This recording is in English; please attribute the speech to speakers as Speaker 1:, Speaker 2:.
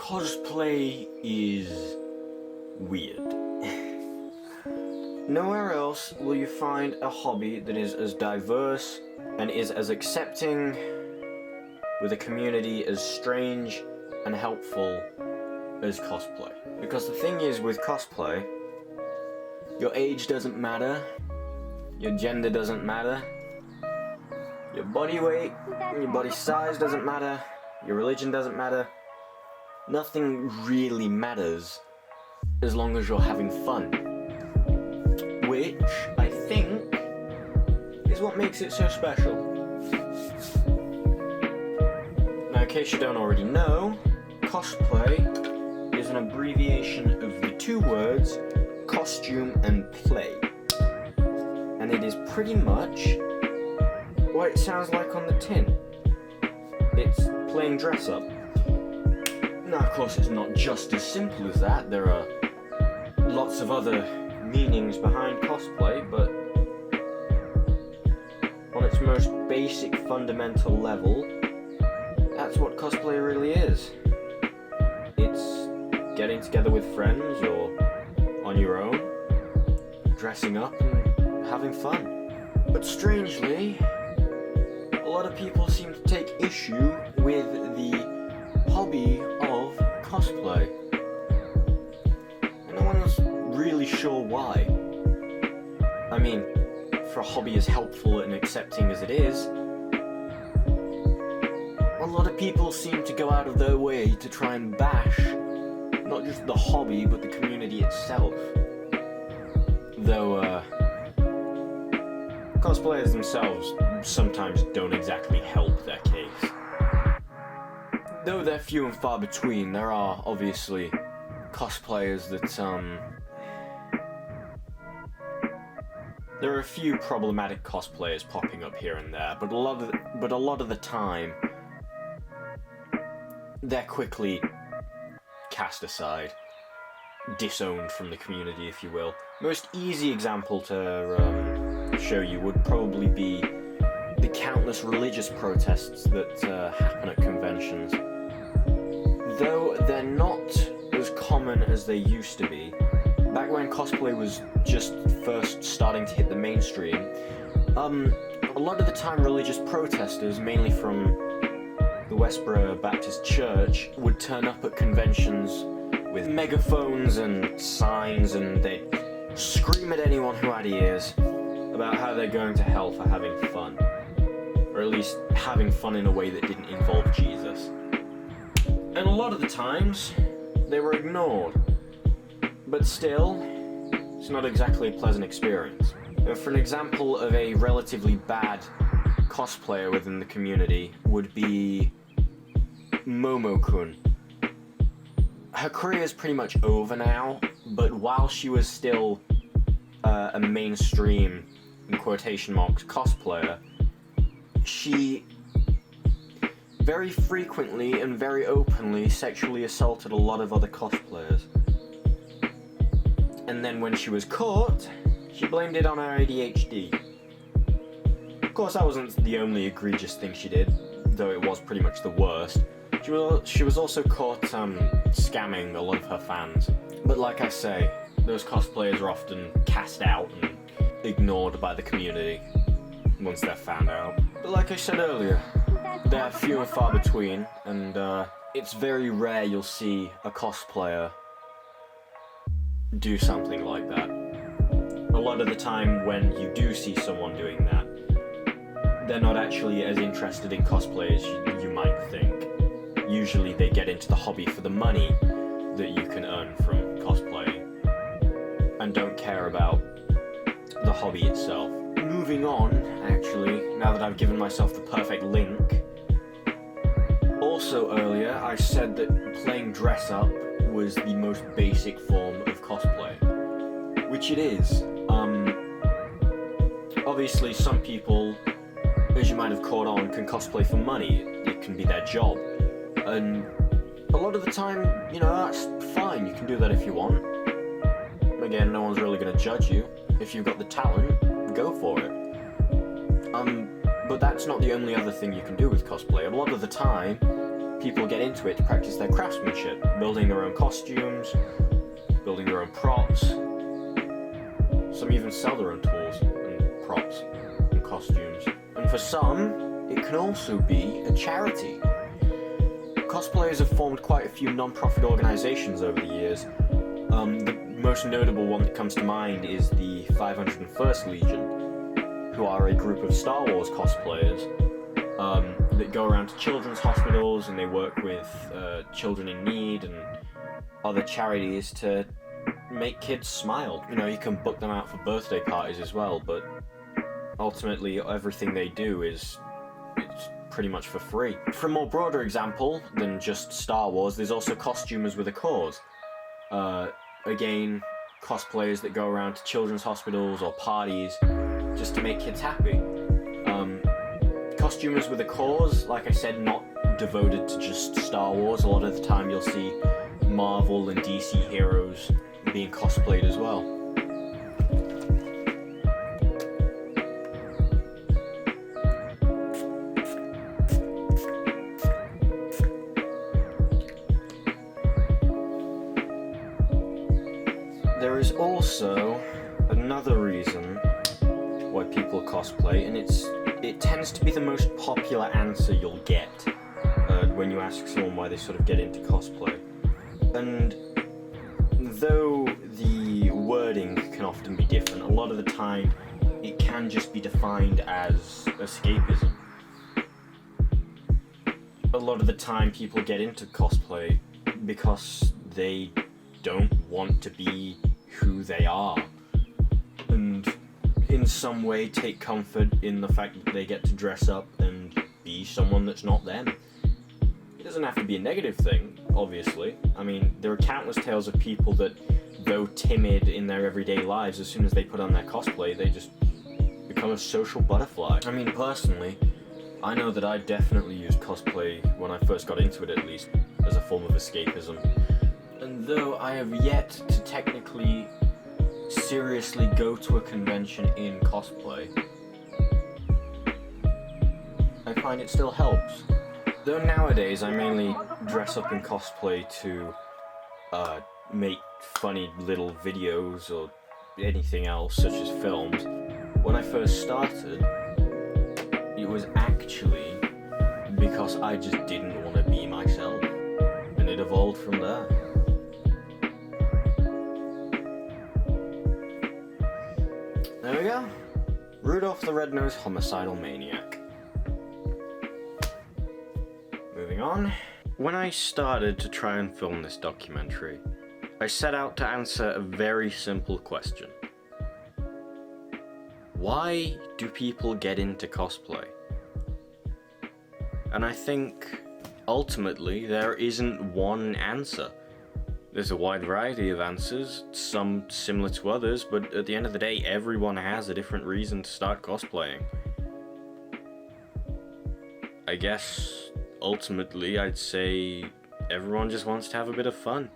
Speaker 1: Cosplay is weird. Nowhere else will you find a hobby that is as diverse and is as accepting, with a community as strange and helpful as cosplay. Because the thing is with cosplay, your age doesn't matter, your gender doesn't matter, your body weight, your body size doesn't matter, your religion doesn't matter. Nothing really matters as long as you're having fun. Which, I think, is what makes it so special. Now, in case you don't already know, cosplay is an abbreviation of the two words costume and play. And it is pretty much what it sounds like on the tin. It's playing dress up. Now, of course, it's not just as simple as that. There are lots of other meanings behind cosplay, but on its most basic fundamental level, that's what cosplay really is. It's getting together with friends or on your own, dressing up and having fun. But strangely, a lot of people seem to take issue with the hobby of cosplay. And no one's really sure why. I mean, for a hobby as helpful and accepting as it is, a lot of people seem to go out of their way to try and bash not just the hobby, but the community itself. Though, cosplayers themselves sometimes don't exactly help their case. Though they're few and far between, there are obviously cosplayers that, there are a few problematic cosplayers popping up here and there, but a lot of the time, they're quickly cast aside, disowned from the community, if you will. Most easy example to show you would probably be the countless religious protests that happen at conventions. Though they're not as common as they used to be, back when cosplay was just first starting to hit the mainstream, a lot of the time religious protesters, mainly from the Westboro Baptist Church, would turn up at conventions with megaphones and signs, and they'd scream at anyone who had ears about how they're going to hell for having fun. Or at least having fun in a way that didn't involve Jesus. And a lot of the times, they were ignored. But still, it's not exactly a pleasant experience. And for an example of a relatively bad cosplayer within the community would be Momo-kun. Her career is pretty much over now, but while she was still a mainstream, in quotation marks, cosplayer, she very frequently and very openly sexually assaulted a lot of other cosplayers. And then when she was caught, she blamed it on her ADHD. Of course, that wasn't the only egregious thing she did, though it was pretty much the worst. She was also caught scamming a lot of her fans. But like I say, those cosplayers are often cast out and ignored by the community once they're found out. But like I said earlier, they're few and far between, and it's very rare you'll see a cosplayer do something like that. A lot of the time when you do see someone doing that, they're not actually as interested in cosplay as you might think. Usually they get into the hobby for the money that you can earn from cosplaying, and don't care about the hobby itself. Moving on, actually, now that I've given myself the perfect link, also earlier I said that playing dress up was the most basic form of cosplay, which it is. Obviously some people, as you might have caught on, can cosplay for money. It can be their job, and a lot of the time, you know, that's fine, you can do that if you want. Again, no one's really going to judge you. If you've got the talent, go for it. But that's not the only other thing you can do with cosplay. A lot of the time, people get into it to practice their craftsmanship, building their own costumes, building their own props. Some even sell their own tools and props and costumes. And for some, it can also be a charity. Cosplayers have formed quite a few non-profit organizations over the years. The most notable one that comes to mind is the 501st Legion, who are a group of Star Wars cosplayers that go around to children's hospitals, and they work with children in need and other charities to make kids smile. You know, you can book them out for birthday parties as well, but ultimately everything they do it's pretty much for free. For a more broader example than just Star Wars, there's also costumers with a cause. Again, cosplayers that go around to children's hospitals or parties just to make kids happy. Costumers with a cause, like I said, not devoted to just Star Wars. A lot of the time you'll see Marvel and DC heroes being cosplayed as well. There is also another reason why people cosplay, and it tends to be the most popular answer you'll get when you ask someone why they sort of get into cosplay. And though the wording can often be different, a lot of the time it can just be defined as escapism. A lot of the time people get into cosplay because they don't want to be who they are, and in some way take comfort in the fact that they get to dress up and be someone that's not them. It doesn't have to be a negative thing, obviously. I mean, there are countless tales of people that, though timid in their everyday lives, as soon as they put on their cosplay, they just become a social butterfly. I mean, personally, I know that I definitely used cosplay when I first got into it, at least, as a form of escapism. And though I have yet to technically seriously go to a convention in cosplay, I find it still helps. Though nowadays I mainly dress up in cosplay to make funny little videos or anything else, such as films. When I first started, it was actually because I just didn't want to be myself, and it evolved from there. There we go. Rudolph the Red-Nosed Homicidal Maniac. Moving on. When I started to try and film this documentary, I set out to answer a very simple question. Why do people get into cosplay? And I think, ultimately, there isn't one answer. There's a wide variety of answers, some similar to others, but at the end of the day, everyone has a different reason to start cosplaying. I guess, ultimately, I'd say everyone just wants to have a bit of fun.